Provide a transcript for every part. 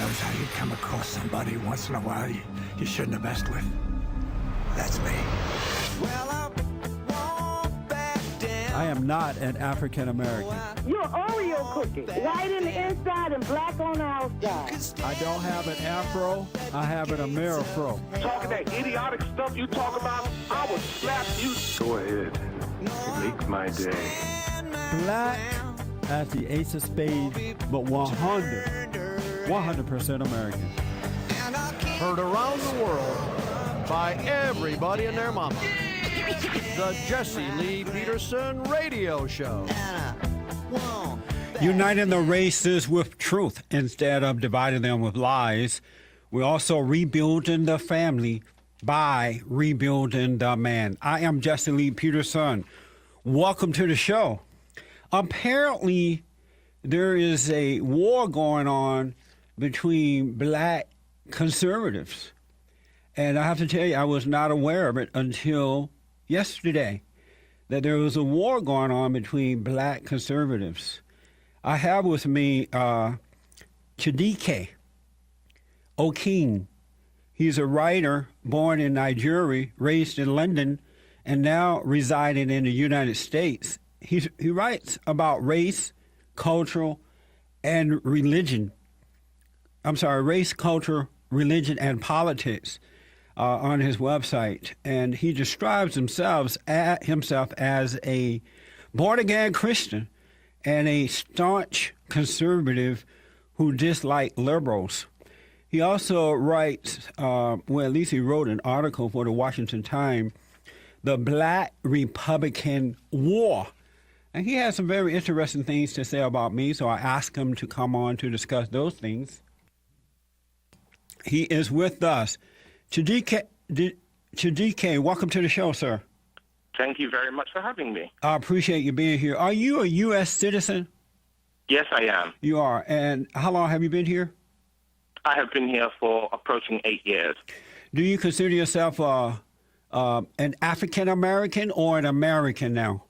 knows how you come across somebody once in a while you shouldn't have messed with. That's me. I am not an African American. You're Oreo cookie, white in the inside and black on the outside. I don't have an afro, I have an Amerifro. Talking that idiotic stuff you talk about, I will slap you. Go ahead. Make my day. Black as the ace of spades, but 100% American. Heard around the world by everybody and their mama. The Jesse Lee Peterson Radio Show. Uniting the races with truth instead of dividing them with lies. We're also rebuilding the family by rebuilding the man. I am Jesse Lee Peterson. Welcome to the show. Apparently, there is a war going on between black conservatives. And I have to tell you, I was not aware of it until yesterday, that there was a war going on between black conservatives. I have with me Chidike Okeem. He's a writer born in Nigeria, raised in London, and now residing in the United States. He writes about race, culture, and religion. Race, culture, religion, and politics on his website. And he describes himself as a born-again Christian and a staunch conservative who disliked liberals. He also writes, at least he wrote an article for the Washington Times, The Black Republican War. And he has some very interesting things to say about me, so I asked him to come on to discuss those things. He is with us. Chidike, welcome to the show, sir. Thank you very much for having me. I appreciate you being here. Are you a U.S. citizen? Yes, I am. You are. And how long have you been here? I have been here for approaching 8 years. Do you consider yourself an African American or an American now?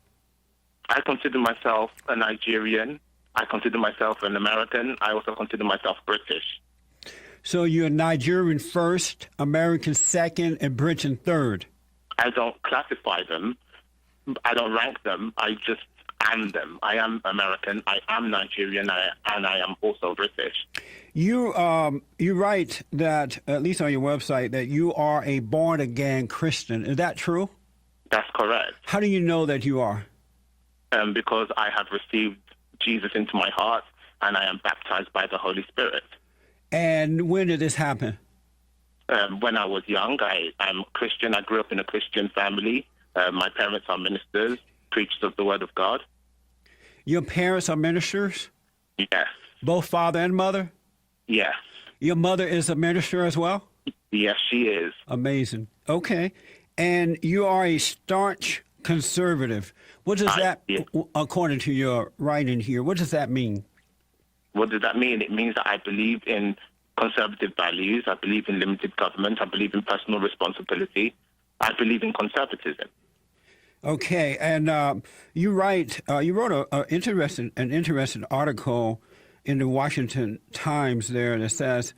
I consider myself a Nigerian. I consider myself an American. I also consider myself British. So you're Nigerian first, American second, and Britain third. I don't classify them. I don't rank them. I just am them. I am American. I am Nigerian. And I am also British. You write that, at least on your website, that you are a born-again Christian. Is that true? That's correct. How do you know that you are? Because I have received Jesus into my heart, and I am baptized by the Holy Spirit. And when did this happen? When I was young, I'm Christian. I grew up in a Christian family. My parents are ministers, preachers of the Word of God. Your parents are ministers? Yes. Both father and mother? Yes. Your mother is a minister as well? Yes, she is. Amazing. Okay. And you are a staunch conservative. What does according to your writing here, what does that mean? What does that mean? It means that I believe in conservative values. I believe in limited government. I believe in personal responsibility. I believe in conservatism. Okay. And you wrote an interesting article in the Washington Times there that says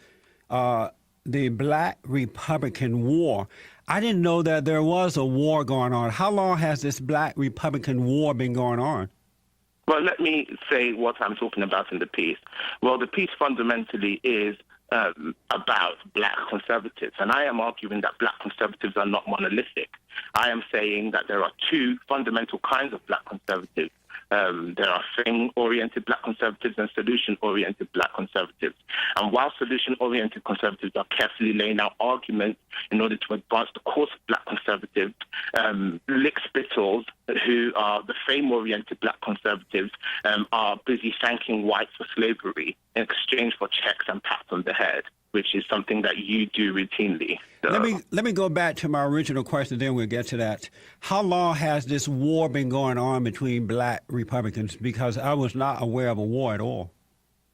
the Black Republican War. I didn't know that there was a war going on. How long has this Black Republican War been going on? Well, let me say what I'm talking about in the piece. Well, the piece fundamentally is about black conservatives, and I am arguing that black conservatives are not monolithic. I am saying that there are two fundamental kinds of black conservatives. There are thing-oriented black conservatives and solution-oriented black conservatives. And while solution-oriented conservatives are carefully laying out arguments in order to advance the cause of black conservatives, lick-spittles, who are the fame-oriented black conservatives, are busy thanking whites for slavery in exchange for checks and pats on the head, which is something that you do routinely. So, let me go back to my original question, then we'll get to that. How long has this war been going on between black Republicans? Because I was not aware of a war at all.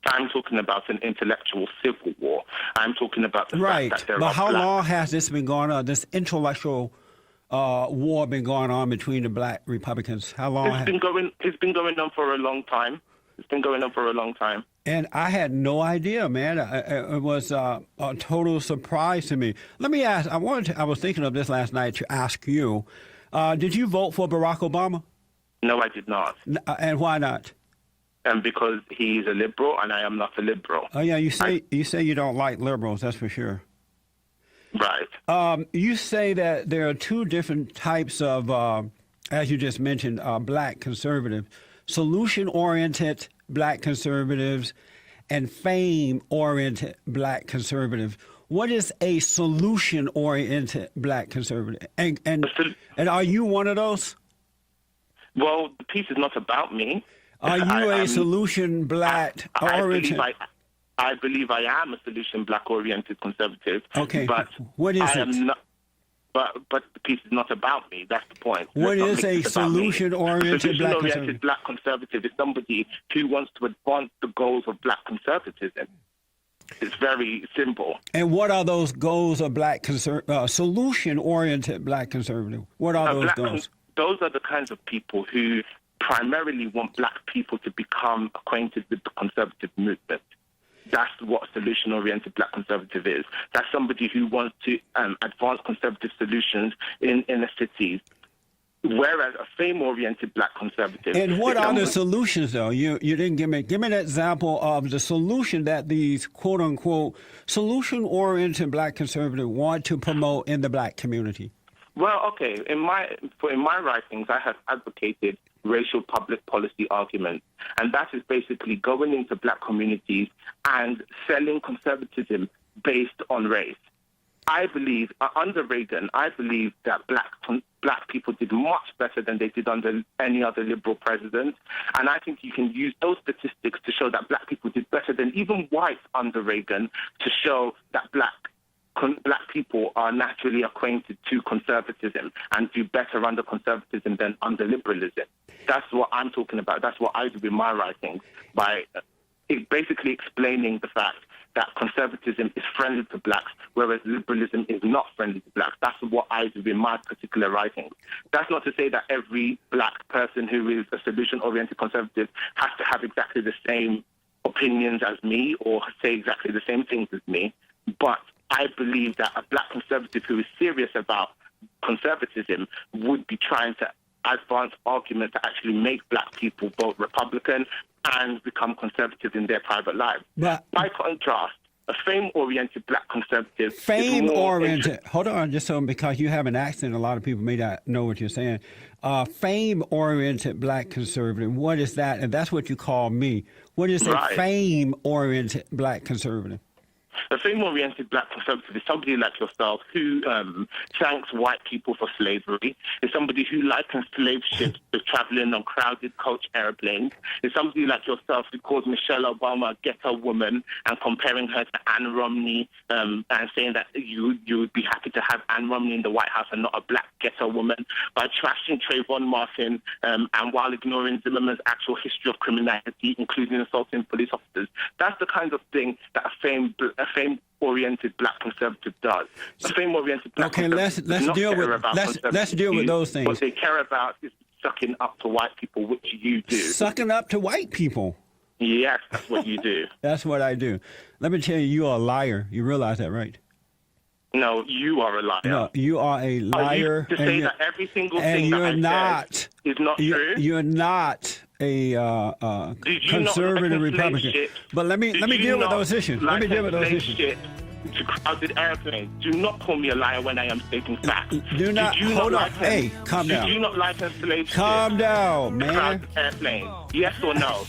I'm talking about an intellectual civil war. I'm talking about the fact that there are But how long has this been going on, this intellectual war been going on between the black Republicans? How long? It's been going on for a long time. It's been going on for a long time. And I had no idea, man. It was a total surprise to me. Let me ask. I was thinking of this last night to ask you. Did you vote for Barack Obama? No, I did not. And why not? And because he's a liberal and I am not a liberal. Oh yeah, you say you don't like liberals. That's for sure. Right. You say that there are two different types of, as you just mentioned, black conservative, solution-oriented black conservatives and fame-oriented black conservative. What is a solution-oriented black conservative? And are you one of those? Well, the piece is not about me. Are you a solution black oriented? I believe I am a solution black oriented conservative. Okay, but what is I it? am not, but the piece is not about me. That's the point. What is a solution oriented black conservative? Black conservative is somebody who wants to advance the goals of black conservatism. It's very simple. And what are those goals of black solution oriented black conservative? What are those goals? Those are the kinds of people who primarily want black people to become acquainted with the conservative movement. That's what a solution-oriented black conservative is. That's somebody who wants to advance conservative solutions in inner cities. Whereas a fame-oriented black conservative... And what are the solutions, though? You didn't give me an example of the solution that these quote-unquote solution-oriented black conservatives want to promote in the black community. Well, okay. In my writings, I have advocated racial public policy arguments, and that is basically going into black communities and selling conservatism based on race. I believe, under Reagan, I believe that black people did much better than they did under any other liberal president, and I think you can use those statistics to show that black people did better than even whites under Reagan to show that black people are naturally acquainted to conservatism and do better under conservatism than under liberalism. That's what I'm talking about. That's what I do in my writings, by basically explaining the fact that conservatism is friendly to blacks, whereas liberalism is not friendly to blacks. That's what I do in my particular writings. That's not to say that every black person who is a solution-oriented conservative has to have exactly the same opinions as me or say exactly the same things as me, but I believe that a black conservative who is serious about conservatism would be trying to advance arguments that actually make black people vote Republican and become conservative in their private lives. But by contrast, a fame-oriented black conservative... Fame-oriented... Hold on just so, because you have an accent, a lot of people may not know what you're saying. Fame-oriented black conservative, what is that? And that's what you call me. What is a fame-oriented black conservative? A fame-oriented black conservative is somebody like yourself who thanks white people for slavery, is somebody who likens slave ships to traveling on crowded coach airplanes, is somebody like yourself who calls Michelle Obama a ghetto woman and comparing her to Anne Romney and saying that you would be happy to have Anne Romney in the White House and not a black ghetto woman, by trashing Trayvon Martin and while ignoring Zimmerman's actual history of criminality, including assaulting police officers. That's the kind of thing that a fame-oriented black conservative does. A fame-oriented black conservative let's deal with those things. What they care about is sucking up to white people, which you do. Sucking up to white people? Yes, that's what you do. That's what I do. Let me tell you, you are a liar. You realize that, right? No, you are a liar. No, you are a liar. To say that every single thing that I said is not true? You're not a conservative Republican. But let me deal with those issues. Let me deal with those issues. To crowded airplanes. Do not call me a liar when I am stating facts. Do not. Hold on. Hey, calm down. Did you not license slave ships? Calm down, man. Crowded airplanes. Yes or no?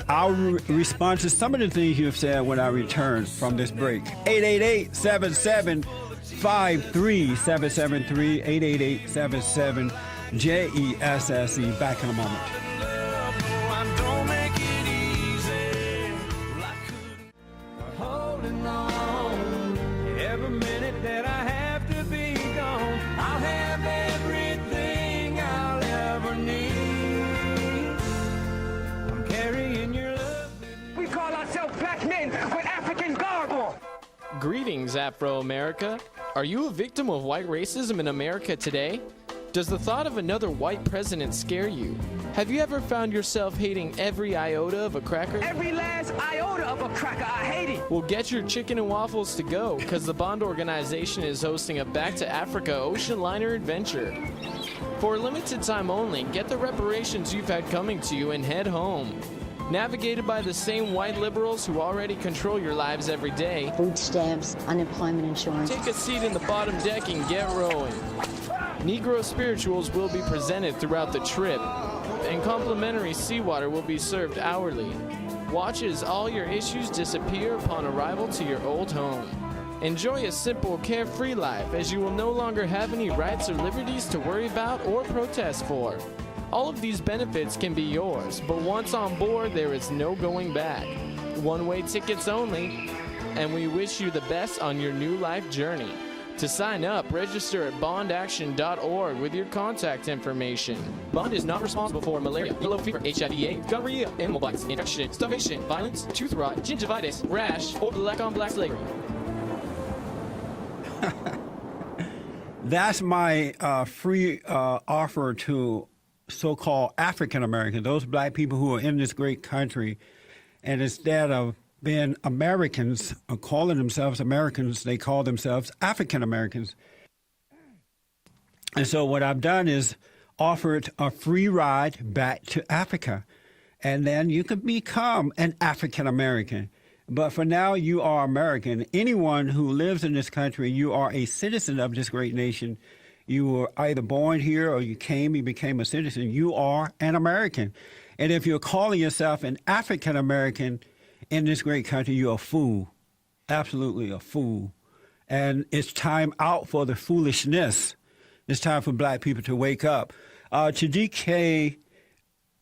I'll respond to some of the things you've said when I return from this break. 888-77-53773, 888-77-JESSE. Back in a moment. Holding on, every minute that I have to be gone, I'll have everything I'll ever need. I'm carrying your love. We call ourselves black men with African garble. Greetings, Afro-America. Are you a victim of white racism in America today? Does the thought of another white president scare you? Have you ever found yourself hating every iota of a cracker? Every last iota of a cracker, I hate it. Well, get your chicken and waffles to go, because the Bond organization is hosting a Back to Africa ocean liner adventure. For a limited time only, get the reparations you've had coming to you and head home. Navigated by the same white liberals who already control your lives every day. Food stamps, unemployment insurance. Take a seat in the bottom deck and get rowing. Negro spirituals will be presented throughout the trip, and complimentary seawater will be served hourly. Watch as all your issues disappear upon arrival to your old home. Enjoy a simple, carefree life, as you will no longer have any rights or liberties to worry about or protest for. All of these benefits can be yours, but once on board, there is no going back. One-way tickets only, and we wish you the best on your new life journey. To sign up, register at bondaction.org with your contact information. Bond is not responsible for malaria, yellow fever, HIV/AIDS, gonorrhea, animal bites, infection, starvation, violence, tooth rot, gingivitis, rash, or black-on-black slavery. That's my free offer to so-called African Americans, those black people who are in this great country, and instead of being Americans or calling themselves Americans, they call themselves African Americans. And so what I've done is offered a free ride back to Africa, and then you can become an African American. But for now, you are American. Anyone who lives in this country, you are a citizen of this great nation. You were either born here or you became a citizen. You are an American. And if you're calling yourself an African American in this great country, you're a fool. Absolutely a fool. And it's time out for the foolishness. It's time for black people to wake up. Chidike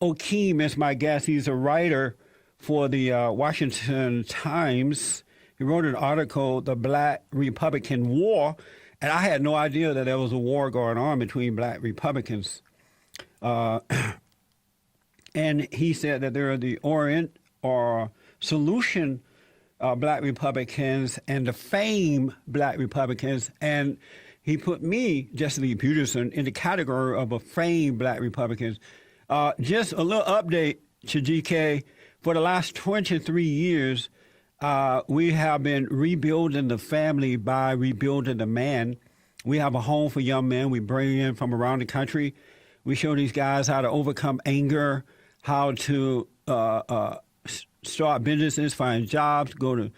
Okeem is my guest. He's a writer for the Washington Times. He wrote an article, The Black Republican War, and I had no idea that there was a war going on between black Republicans. And he said that there are the Orient or Solution black Republicans and the Fame black Republicans. And he put me, Jesse Lee Peterson, in the category of a Fame black Republicans. Just a little update, Chidike. For the last 23 years, we have been rebuilding the family by rebuilding the man. We have a home for young men. We bring in from around the country. We show these guys how to overcome anger, how to start businesses, find jobs, go to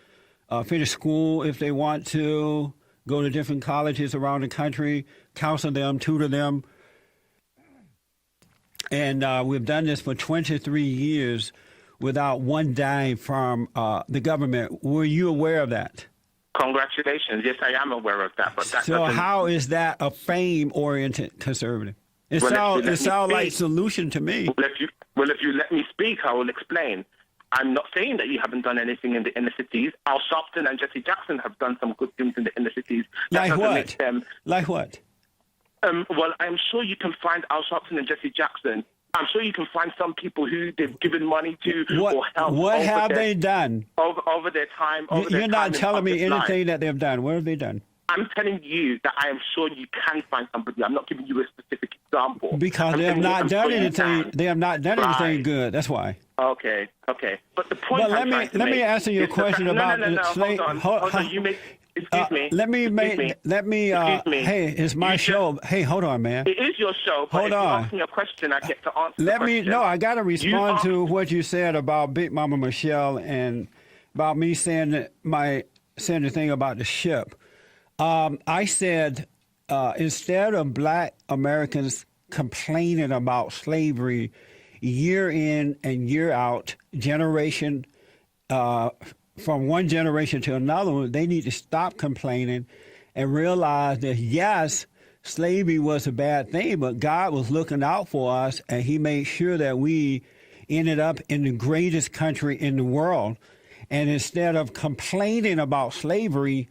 finish school if they want to, go to different colleges around the country, counsel them, tutor them. And we've done this for 23 years without one dime from the government. Were you aware of that? Congratulations. Yes, I am aware of that. But that so how is that a fame-oriented conservative? It sounds like solution to me. Well, if you let me speak, I will explain. I'm not saying that you haven't done anything in the inner cities. Al Sharpton and Jesse Jackson have done some good things in the inner cities. Like what? Like what? Well, I'm sure you can find Al Sharpton and Jesse Jackson. I'm sure you can find some people who they've given money to or helped. What have they done? Over their time. You're not telling me anything that they've done. What have they done? I'm telling you that I am sure you can find somebody. I'm not giving you a specific example. Because they have not done anything. They have not done anything good. That's why. Okay. But the point. But let me answer your question about the slave. Hold on. You make. Excuse me. Let me. Hey, it's my show. Hey, hold on, man. It is your show. But hold on. If you ask me a question, I get to answer. the question. No, I got to respond to what you said about Big Mama Michelle and about me saying the thing about the ship. I said instead of black Americans complaining about slavery year in and year out, generation from one generation to another one, they need to stop complaining and realize that, yes, slavery was a bad thing, but God was looking out for us, and he made sure that we ended up in the greatest country in the world. And instead of complaining about slavery,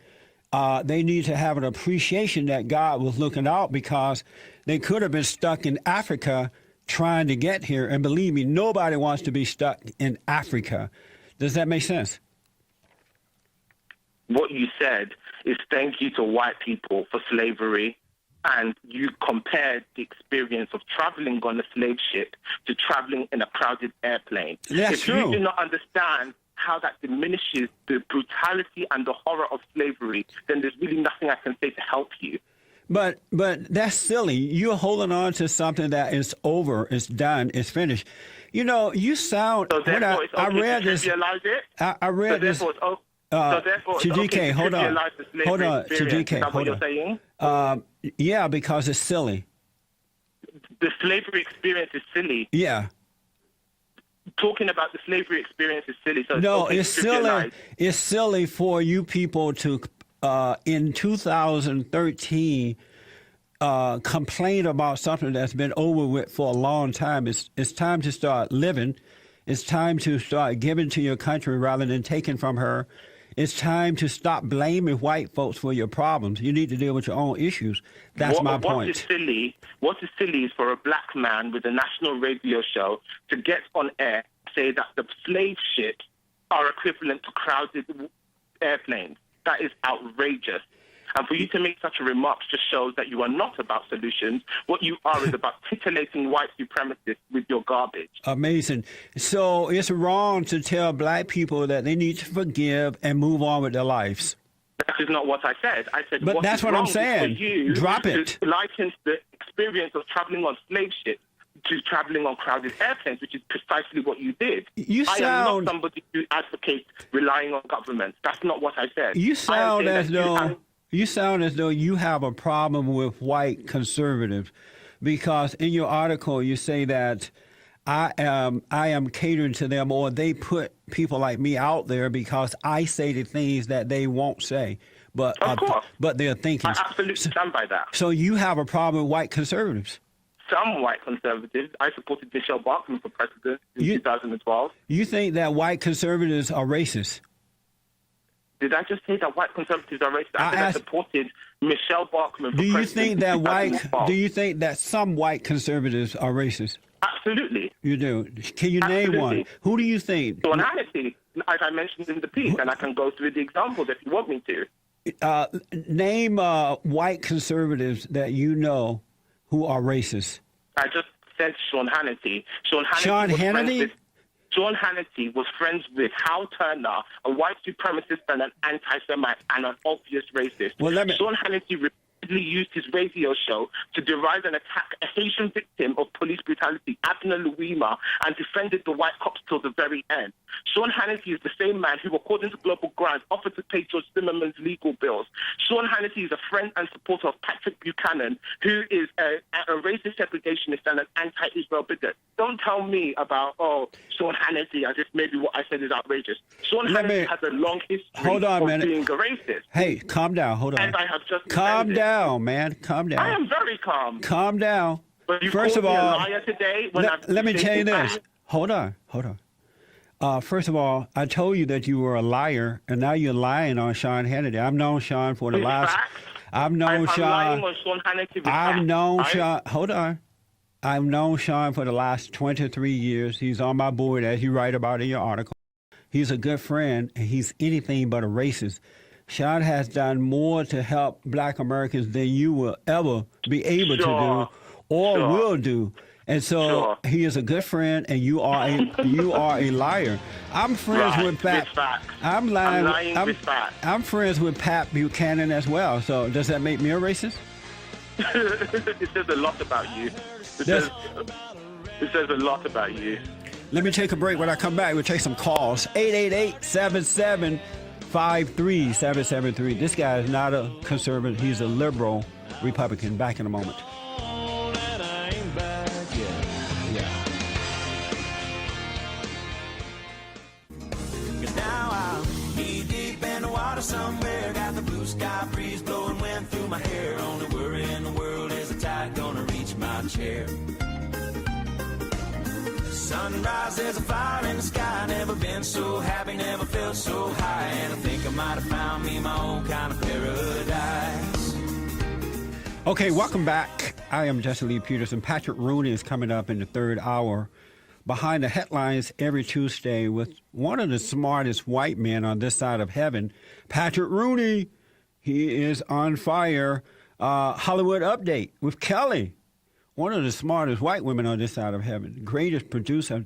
they need to have an appreciation that God was looking out, because they could have been stuck in Africa trying to get here. And believe me, nobody wants to be stuck in Africa. Does that make sense? What you said is thank you to white people for slavery. and you compare the experience of traveling on a slave ship to traveling in a crowded airplane. That's true. If you do not understand how that diminishes the brutality and the horror of slavery, then there's really nothing I can say to help you. But that's silly. You're holding on to something that is over, it's done, it's finished. You know, you sound. So therefore, it's okay I read to this. trivialize it. I read this. So therefore, it's Chidike, okay to hold on. trivialize the slavery Hold on, experience. Chidike, Is that what hold you're on. saying? Yeah, because it's silly. The slavery experience is silly. Yeah. Talking about the slavery experience is silly. So No, okay it's to silly. trivialize. It's silly for you people to, in 2013, complain about something that's been over with for a long time. It's time to start living. It's time to start giving to your country rather than taking from her. It's time to stop blaming white folks for your problems. You need to deal with your own issues. That's my point. What is silly is for a black man with a national radio show to get on air and say that the slave ships are equivalent to crowded airplanes. That is outrageous. And for you to make such a remark just shows that you are not about solutions. What you are is about titillating white supremacists with your garbage. Amazing. So it's wrong to tell black people that they need to forgive and move on with their lives. That is not what I said. I said, But what that's is what I'm wrong is saying. for you Drop it. to liken the experience of traveling on slave ships to traveling on crowded airplanes, which is precisely what you did. I am not somebody who advocates relying on government. That's not what I said. You sound as though you have a problem with white conservatives, because in your article you say that I am catering to them, or they put people like me out there because I say the things that they won't say. But of course. But they're thinking. I absolutely stand by that. So you have a problem with white conservatives? Some white conservatives. I supported Michelle Bachmann for president in 2012. You think that white conservatives are racist? Did I just say that white conservatives are racist? I supported Michelle Bachmann for president. Do you think that some white conservatives are racist? Absolutely. You do. Can you name one? Who do you think? Sean Hannity, as I mentioned in the piece, and I can go through the examples if you want me to. Name white conservatives that you know who are racist. I just said Sean Hannity. Sean Hannity was friends with Hal Turner, a white supremacist and an anti-Semite and an obvious racist. Sean Hannity repeatedly used his radio show to deride and attack a Haitian victim of police brutality, Abner Louima, and defended the white cops till the very end. Sean Hannity is the same man who, according to Global Grants, offered to pay George Zimmerman's legal bills. Sean Hannity is a friend and supporter of Patrick Buchanan, who is a racist segregationist and an anti-Israel bigot. Don't tell me about, Sean Hannity, as if maybe what I said is outrageous. Sean Hannity has a long history of being a racist. Hey, calm down. Hold on. And I have just calm down, man. Calm down. I am very calm. Calm down. But you First called of me all, a liar today. Let me tell you this. Hold on. First of all, I told you that you were a liar, and now you're lying on Sean Hannity. I've known Sean for the last. I've known Sean. Lying on Sean Hannity. I've known Sean. Hold on. I've known Sean for the last 23 years. He's on my board, as you write about in your article. He's a good friend, and he's anything but a racist. Sean has done more to help black Americans than you will ever be able to do or will do. And so he is a good friend, and you are a liar. I'm friends with Pat. I'm lying. I'm friends with Pat Buchanan as well. So does that make me a racist? It says a lot about you. It says a lot about you. Let me take a break. When I come back, we'll take some calls. 888-7753-773. This guy is not a conservative. He's a liberal Republican. Back in a moment. Somewhere got the blue sky breeze blowing wind through my hair. Only worry in the world is the tide gonna reach my chair. Sunrise, there's a fire in the sky. Never been so happy, never felt so high. And I think I might have found me my own kind of paradise. Okay, welcome back. I am Jesse Lee Peterson. Patrick Rooney is coming up in the third hour. Behind the headlines every Tuesday with one of the smartest white men on this side of heaven, Patrick Rooney. He is on fire. Hollywood Update with Kelly, one of the smartest white women on this side of heaven, greatest producer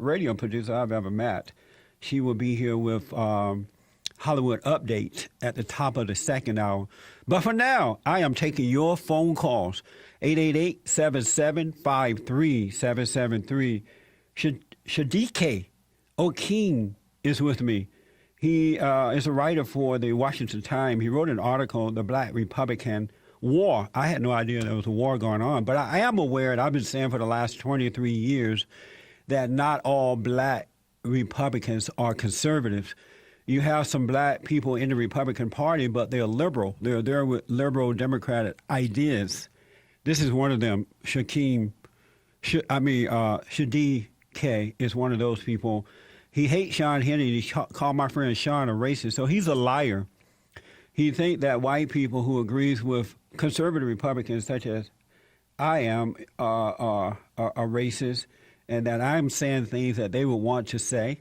radio producer I've ever met. She will be here with Hollywood Update at the top of the second hour. But for now, I am taking your phone calls. 888-7753-773. Chidike Okeem is with me. He is a writer for the Washington Times. He wrote an article, The Black Republican War. I had no idea there was a war going on, but I am aware, and I've been saying for the last 23 years, that not all black Republicans are conservatives. You have some black people in the Republican Party, but they're liberal. They're there with liberal democratic ideas. This is one of them. Chidike is one of those people. He hates Sean Hannity. He called my friend Sean a racist, so he's a liar. He thinks that white people who agrees with conservative Republicans, such as I am, are racist, and that I'm saying things that they would want to say,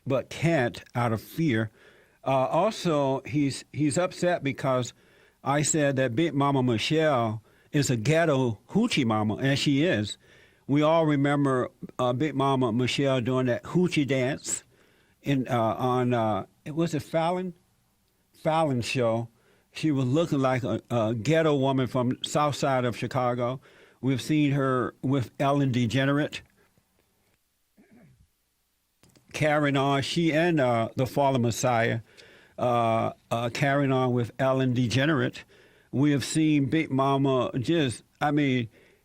but can't out of fear. Also, he's upset because I said that Big Mama Michelle is a ghetto hoochie mama, and she is. We all remember Big Mama Michelle doing that hoochie dance on was it Fallon show. She was looking like a ghetto woman from south side of Chicago. We've seen her with Ellen DeGenerate carrying on. She and the Fallen Messiah carrying on with Ellen DeGenerate. We have seen Big Mama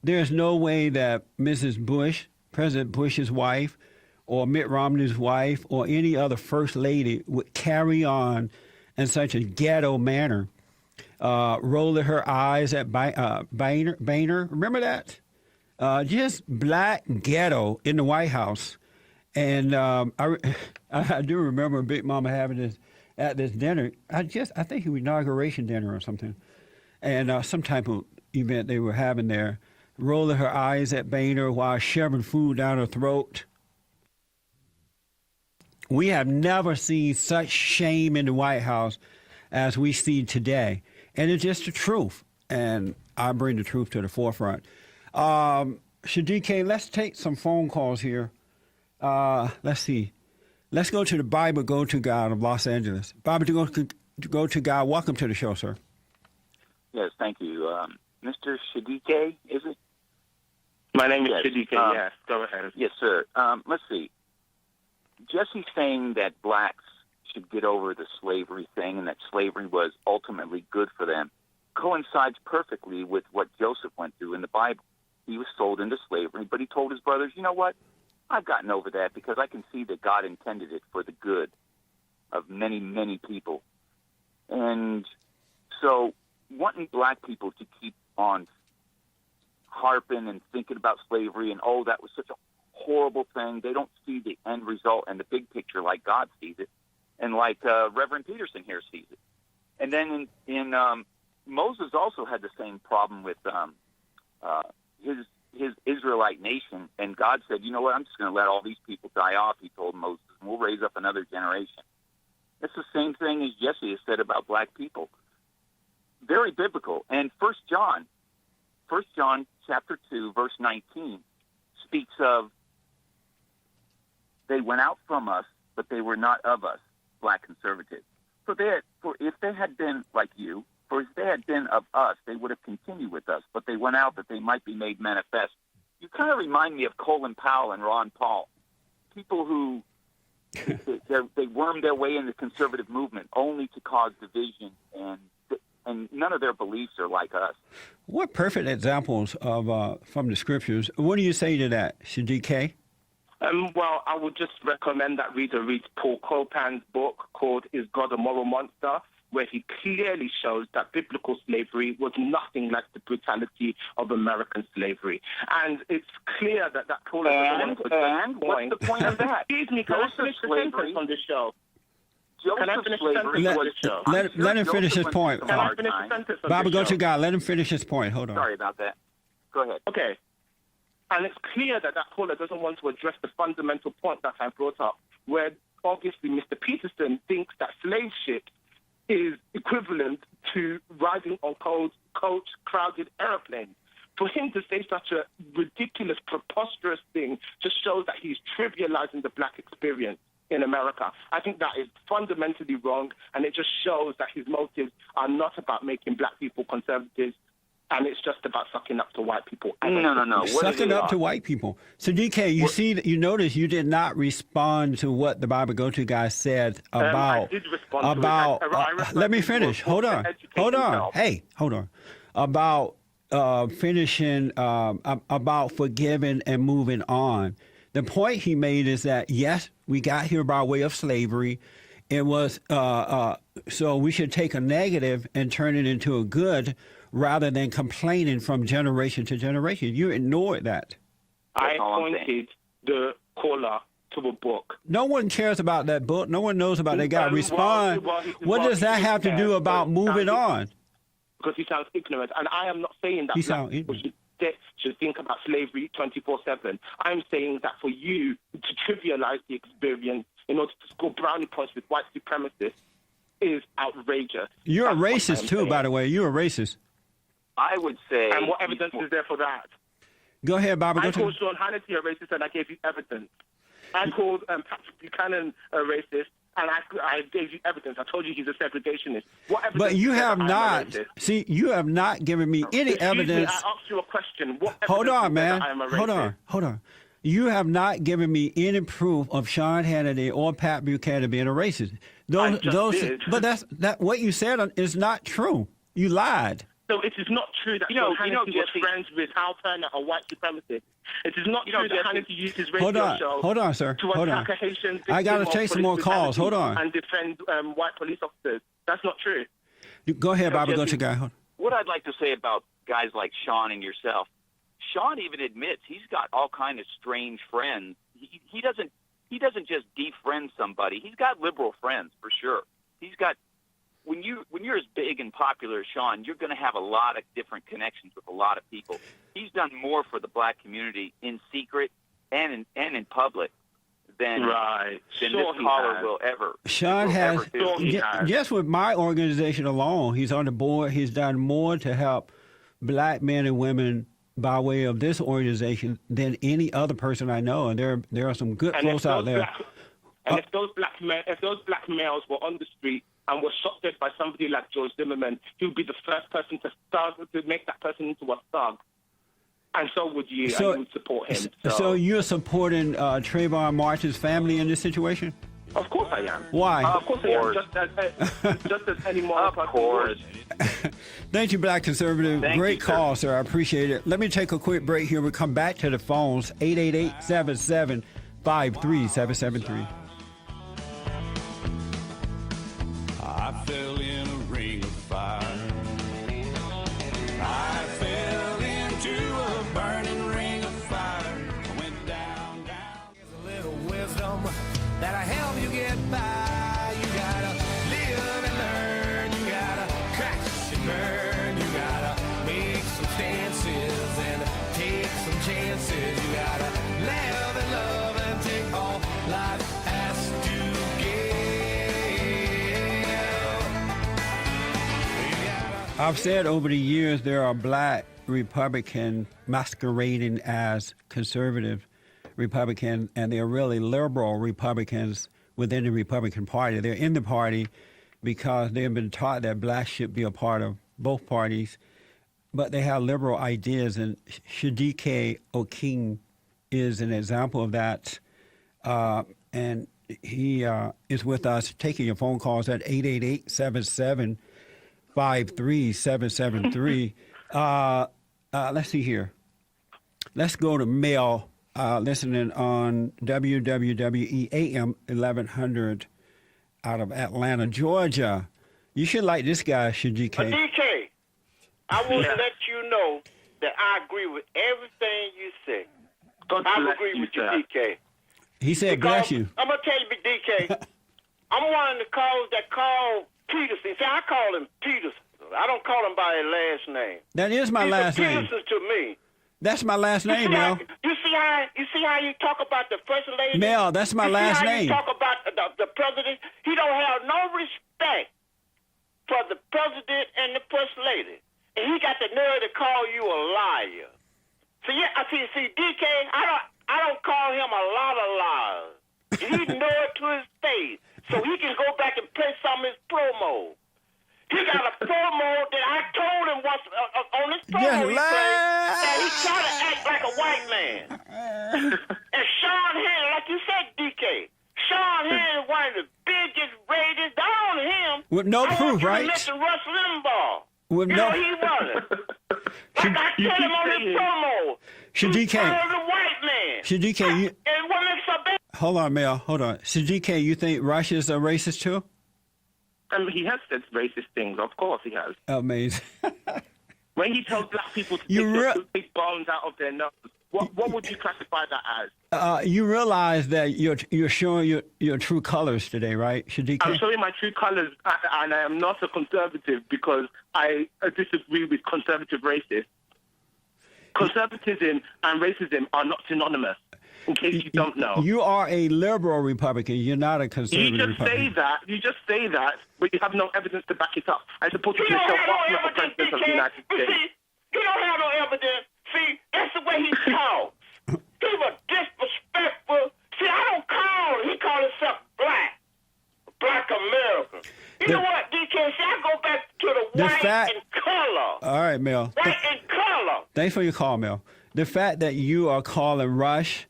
there's no way that Mrs. Bush, President Bush's wife, or Mitt Romney's wife, or any other first lady would carry on in such a ghetto manner, rolling her eyes at Boehner. Remember that? Just black ghetto in the White House. And I do remember Big Mama having this at this dinner. I think it was inauguration dinner or something, and some type of event they were having there. Rolling her eyes at Boehner while shoving food down her throat. We have never seen such shame in the White House as we see today. And it's just the truth. And I bring the truth to the forefront. Chidike, let's take some phone calls here. Let's see. Let's go to the Bible Go-To God of Los Angeles. Bible Go-To God, welcome to the show, sir. Yes, thank you. Mr. Chidike, is it? My name is Chidike, yes. Go ahead. Yes, sir. Let's see. Jesse's saying that blacks should get over the slavery thing and that slavery was ultimately good for them coincides perfectly with what Joseph went through in the Bible. He was sold into slavery, but he told his brothers, you know what? I've gotten over that because I can see that God intended it for the good of many, many people. And so wanting black people to keep on harping and thinking about slavery and, oh, that was such a horrible thing. They don't see the end result and the big picture like God sees it and like Reverend Peterson here sees it. And then in Moses also had the same problem with his Israelite nation, and God said, you know what, I'm just going to let all these people die off, he told Moses, and we'll raise up another generation. It's the same thing as Jesse has said about black people. Very biblical. And 1 John chapter 2, verse 19 speaks of they went out from us, but they were not of us, black conservatives. For if they had been like you, for if they had been of us, they would have continued with us, but they went out that they might be made manifest. You kind of remind me of Colin Powell and Ron Paul, people who they wormed their way in the conservative movement only to cause division, and none of their beliefs are like us. What perfect examples of from the scriptures. What do you say to that, Chidike? Well, I would just recommend that reader reads Paul Copan's book called Is God a Moral Monster?, where he clearly shows that biblical slavery was nothing like the brutality of American slavery. And it's clear that caller and what's the point of that? Excuse me, can I finish the sentence on this show? Can I finish the sentence on this show? Let him finish his point. Can I finish the sentence on Bible this show? Go-To God, let him finish his point. Hold on. Sorry about that. Go ahead. Okay. And it's clear that caller doesn't want to address the fundamental point that I brought up, where obviously Mr. Peterson thinks that slave ship is equivalent to riding on say such a ridiculous, preposterous thing just shows that he's trivializing the black experience in America. I think that is fundamentally wrong, and it just shows that his motives are not about making black people conservatives, and it's just about sucking up to white people. No. Sucking up to white people. So, DK, you notice you did not respond to what the Bible Go-To guy said about... I did respond to it. Let me finish. Hold on. Hey, hold on. About finishing, about forgiving and moving on. The point he made is that, yes, we got here by way of slavery. It was, so we should take a negative and turn it into a good rather than complaining from generation to generation. You ignored that. I pointed the caller to a book. No one cares about that book. No one knows about that guy. Respond. What does that have to do about moving on? Because he sounds ignorant. And I am not saying that black people should think about slavery 24/7. I'm saying that for you to trivialize the experience in order to score brownie points with white supremacists is outrageous. You're a racist too, by the way. You're a racist. I would say... And what evidence is there for that? Go ahead, Bobby. I called Sean Hannity a racist, and I gave you evidence. I called Patrick Buchanan a racist, and I gave you evidence. I told you he's a segregationist. What evidence? But you have not. See, you have not given me any evidence. I asked you a question. What evidence? Hold on, man. I am a racist? Hold on. You have not given me any proof of Sean Hannity or Pat Buchanan being a racist. Did. But that what you said is not true. You lied. So it is not true that Sean Hannity was friends with Hal Turner, a white supremacist. It is not true that Hannity used his radio show hold on, sir. to attack a Haitian victim I got to take some more calls. Hold on. And defend white police officers. That's not true. Go ahead, Bobby. Go to guy. What I'd like to say about guys like Sean and yourself, Sean even admits he's got all kind of strange friends. He doesn't just defriend somebody. He's got liberal friends for sure. He's got when you're as big and popular as Sean, you're going to have a lot of different connections with a lot of people. He's done more for the black community in secret and in public than this caller will ever. Sean has. Just with my organization alone, he's on the board. He's done more to help black men and women by way of this organization than any other person I know, and there are some good folks out there. If those black males were on the street and were shot dead by somebody like George Zimmerman, he would be the first person to make that person into a thug. And so would you, and you would support him. So you're supporting Trayvon Martin's family in this situation? Of course I am. Why? Of course I am. Just as any more of course. Thank you, Black Conservative. Great call, sir. I appreciate it. Let me take a quick break here. We'll come back to the phones. 888-77-53773. I fell in a ring of fire. I fell into a burning ring of fire. I went down. There's a little wisdom that'll help you get by. You gotta live and learn. You gotta crash and burn. You gotta make some stances and take some chances. You gotta live and love and take all life has to give. I've said over the years there are black Republicans masquerading as conservative Republicans, and they're really liberal Republicans within the Republican Party. They're in the party because they've been taught that blacks should be a part of both parties, but they have liberal ideas, and Chidike Okeem is an example of that, and he is with us taking your phone calls at 888-77-53773. Let's see here. Let's go to Mel, listening on WWWE-AM 1100 out of Atlanta, Georgia. You should like this guy, Chidike. DK, I want to let you know that I agree with everything you say. I agree with you, DK. He said, bless you. I'm going to tell you, DK, I'm one of the callers that call Peterson. See, I call him Peterson. I don't call him by his last name. That is my last name. Peterson to me. That's my last name, Mel. You see how you talk about the first lady? Mel, that's my last name. You talk about the president? He don't have no respect for the president and the first lady. And he got the nerve to call you a liar. See, DK, I don't call him a lot of lies. He know it to his face, so he can go back and play some of his promo. He got a promo that I told him once on this promo he played that he tried to act like a white man. And Sean Henry, like you said, DK, Sean Henry is one of the biggest rated down him. With no proof, right? Listen, Rush Limbaugh. With you no. know, he wasn't. Like I told him on his promo. Chidike. He was a white man. Chidike, And what makes a bad? hold on, Mel. Hold on. Chidike, you think Rush is a racist too? He has said racist things. Of course he has. Amazing. When he tells black people to take the big bones out of their nose, what would you classify that as? You realize that you're showing your true colors today, right, Chidike? I'm showing my true colors, and I am not a conservative because I disagree with conservative racists. Conservatism and racism are not synonymous, in case you don't know. You are a liberal Republican. You're not a conservative Republican. You just say that, but you have no evidence to back it up. I suppose you yourself up not the President of the United States. See, he don't have no evidence. See, that's the way he talks. He was disrespectful. See, I don't call him. He called himself Black American. You know what, DK? See, I go back to the white and color. All right, Mel. White and color. Thanks for your call, Mel. The fact that you are calling Rush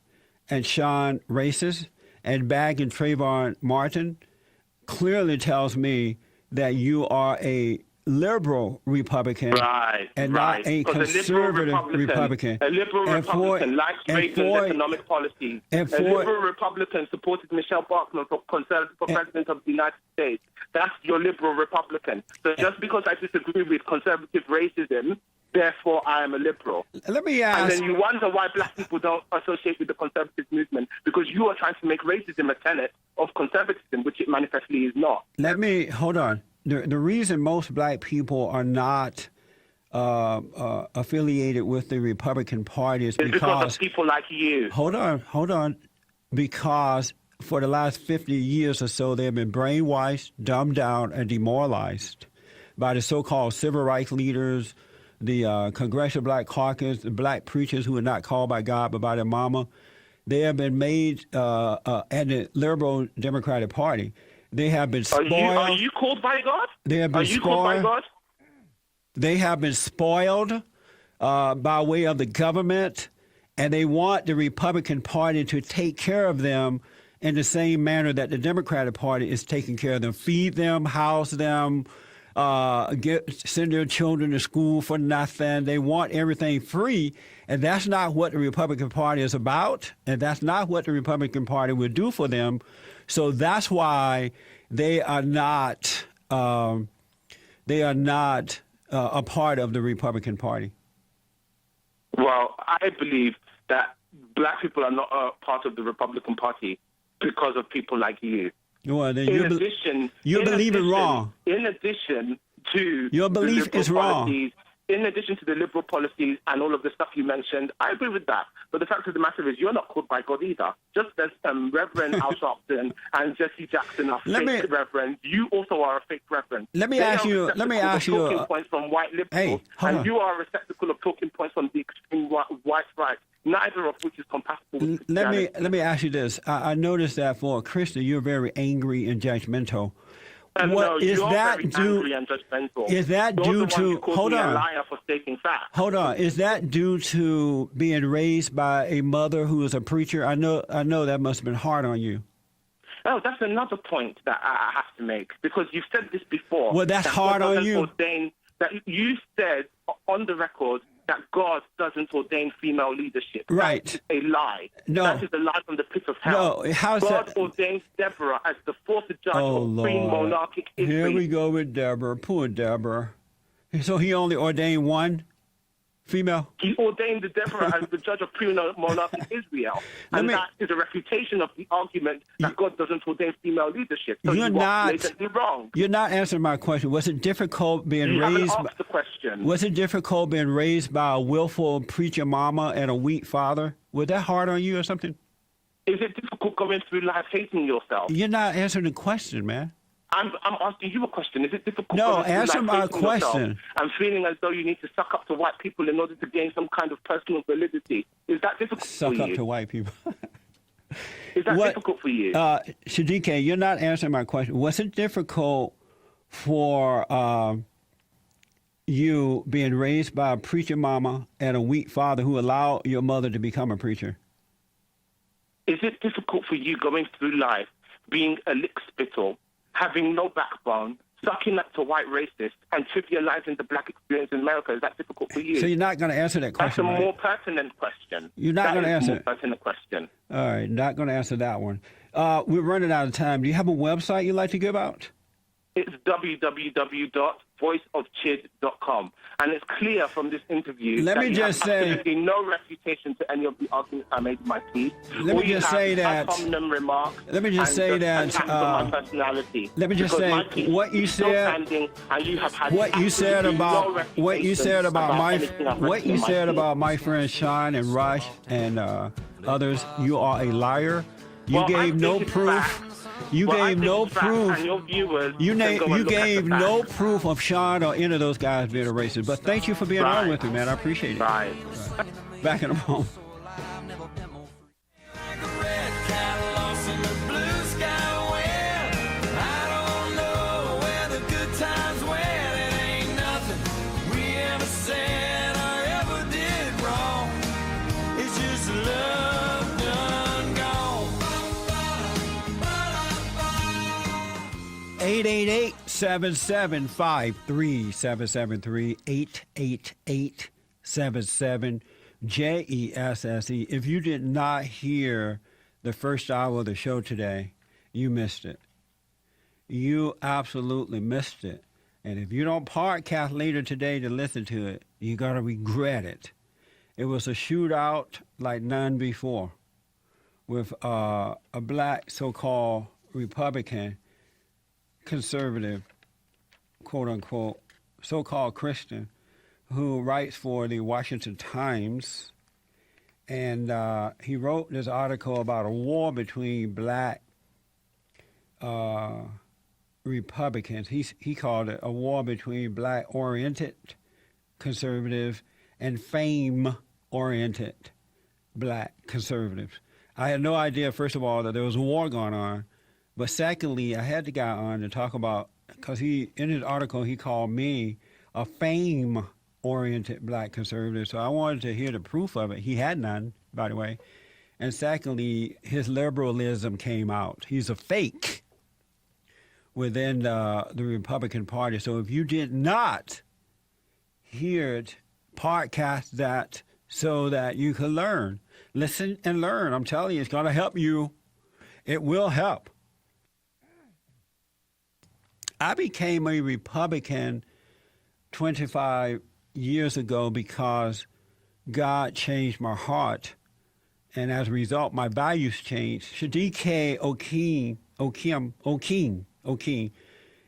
and Sean racist and bagging Trayvon Martin clearly tells me that you are a liberal Republican and not a conservative Republican. A liberal Republican likes Reagan's economic policies. A liberal Republican supported Michelle Bachmann for President of the United States. That's your liberal Republican. So just because I disagree with conservative racism, therefore I am a liberal. Let me ask. And then you wonder why black people don't associate with the conservative movement, because you are trying to make racism a tenet of conservatism, which it manifestly is not. Hold on. The reason most black people are not affiliated with the Republican Party is because of people like you. Hold on. Because for the last 50 years or so, they have been brainwashed, dumbed down, and demoralized by the so-called civil rights leaders, the Congressional Black Caucus, the black preachers who are not called by God but by their mama. They have been made, and the liberal Democratic Party, they have been spoiled. Are you called by God? They have been spoiled. Called by God? They have been spoiled by way of the government, and they want the Republican Party to take care of them in the same manner that the Democratic Party is taking care of them. Feed them, house them, send their children to school for nothing. They want everything free, and that's not what the Republican Party is about, and that's not what the Republican Party will do for them. So that's why they are not a part of the Republican Party. Well, I believe that black people are not a part of the Republican Party because of people like you. Well, then you believe it wrong. In addition to your belief is wrong. In addition to the liberal policies and all of the stuff you mentioned, I agree with that. But the fact of the matter is, you're not called by God either. Just as Reverend Al Sharpton and Jesse Jackson are fake reverends, you also are a fake reverend. Let me ask you. Talking points from white liberals, and you are a receptacle of talking points from the extreme white right. Neither of which is compatible with Christianity. Let me ask you this. I noticed that for a Christian, you're very angry and judgmental. Is that due to? Hold on. A liar for stating facts. Hold on. Is that due to being raised by a mother who is a preacher? I know that must have been hard on you. Oh, that's another point that I have to make, because you've said this before. Well, that's hard on you. That you said on the record that God doesn't ordain female leadership. Right. That is a lie. No. That is a lie from the pit of hell. No, how's God that? ordains Deborah as the fourth judge of free monarchic Israel. Here we go with Deborah. Poor Deborah. So he only ordained one female? He ordained Deborah as the judge of pre-monarchic Israel. And that is a refutation of the argument that God doesn't ordain female leadership. So you're blatantly wrong. You're not answering my question. Was it difficult being raised? Asked the question. Was it difficult being raised by a willful preacher mama and a weak father? Was that hard on you or something? Is it difficult going through life hating yourself? You're not answering the question, man. I'm asking you a question. Is it difficult? No, for you to, answer like, my face yourself question. and feeling as though you need to suck up to white people in order to gain some kind of personal validity. Is that difficult Suck for up you? to white people. Is that difficult for you? Chidike, you're not answering my question. Was it difficult for you being raised by a preacher mama and a weak father who allowed your mother to become a preacher? Is it difficult for you going through life being a lick spittle, having no backbone, sucking up to white racists, and trivializing the black experience in America? Is that difficult for you? So you're not going to answer that question, That's a right? more pertinent question. You're not going to answer That is a more pertinent question. All right, not going to answer that one. We're running out of time. Do you have a website you'd like to give out? It's www.voiceofchid.com. And it's clear from this interview Let me just say, absolutely no refutation to any of the arguments I made in my piece. Let me just say that. Remarks Let me just say that. attacks on my personality. Let me just say what you said. What you said about my friend Sean and Rush and others. You are a liar. You gave no proof. You gave no proof. You gave no proof of Sean or any of those guys being a racist. But thank you for being on with me, man. I appreciate it. Right. Back in a moment. Eight 773 JESSE. If you did not hear the first hour of the show today, you missed it. You absolutely missed it. And if you don't podcast later today to listen to it, you're going to regret it. It was a shootout like none before with a black so-called Republican conservative, quote-unquote, so-called Christian, who writes for the Washington Times. And he wrote this article about a war between black Republicans. He called it a war between black-oriented conservatives and fame-oriented black conservatives. I had no idea, first of all, that there was a war going on. But secondly, I had the guy on to talk about, because in his article, he called me a fame-oriented black conservative. So I wanted to hear the proof of it. He had none, by the way. And secondly, his liberalism came out. He's a fake within the Republican Party. So if you did not hear it, podcast that so that you can learn. Listen and learn. I'm telling you, it's going to help you. It will help. I became a Republican 25 years ago because God changed my heart, and as a result, my values changed. Chidike Okeem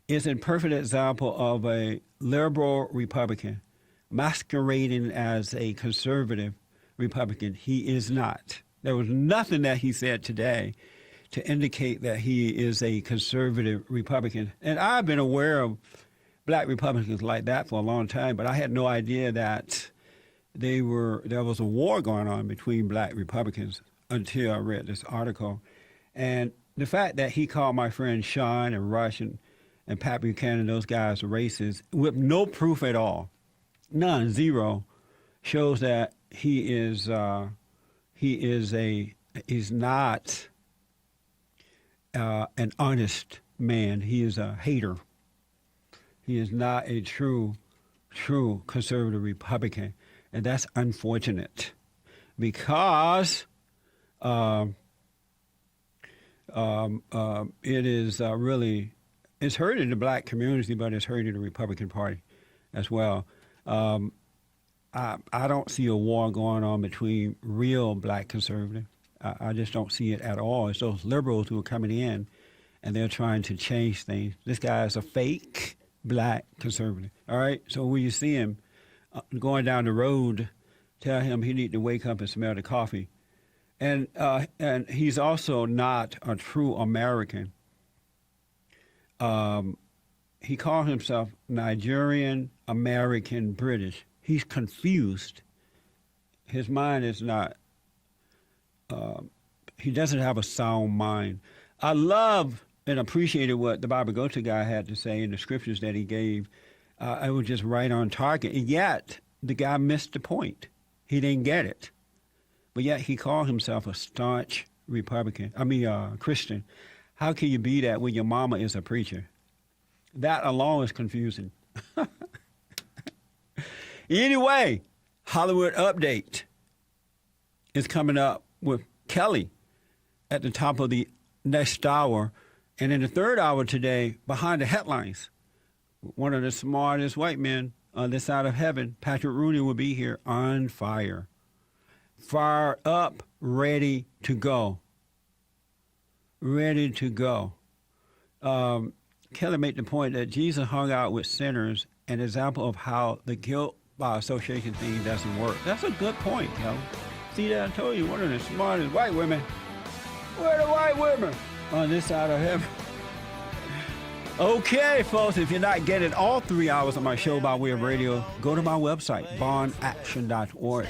is a perfect example of a liberal Republican masquerading as a conservative Republican. He is not. There was nothing that he said today to indicate that he is a conservative Republican. And I've been aware of black Republicans like that for a long time, but I had no idea that there was a war going on between black Republicans until I read this article. And the fact that he called my friend Sean and Rush and Pat Buchanan, those guys, racist, with no proof at all, none, zero, shows that he's not an honest man. He is a hater. He is not a true conservative Republican. And that's unfortunate because it is really, it's hurting the black community, but it's hurting the Republican Party as well. I don't see a war going on between real black conservatives. I just don't see it at all. It's those liberals who are coming in and they're trying to change things. This guy is a fake black conservative. All right? So when you see him going down the road, tell him he needs to wake up and smell the coffee. And he's also not a true American. He called himself Nigerian, American, British. He's confused. His mind is not, he doesn't have a sound mind. I love and appreciated what the Bible Go-To guy had to say in the scriptures that he gave. It was just right on target. And yet, the guy missed the point. He didn't get it. But yet, he called himself a staunch Christian. How can you be that when your mama is a preacher? That alone is confusing. Anyway, Hollywood Update is coming up with Kelly at the top of the next hour. And in the third hour today, Behind the Headlines, one of the smartest white men on this side of heaven, Patrick Rooney, will be here on fire. Fire up, ready to go. Ready to go. Kelly made the point that Jesus hung out with sinners, an example of how the guilt by association thing doesn't work. That's a good point, yo. See that? I told you, one of the smartest white women. Where are the white women on this side of heaven? Okay, folks, if you're not getting all 3 hours of my show by way of radio, go to my website, bondaction.org.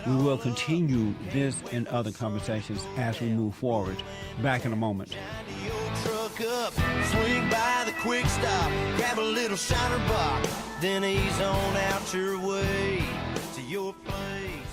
We will continue this and other conversations as we move forward. Back in a moment. Up, swing by the quick stop, grab a little shiner box, then ease on out your way to your place.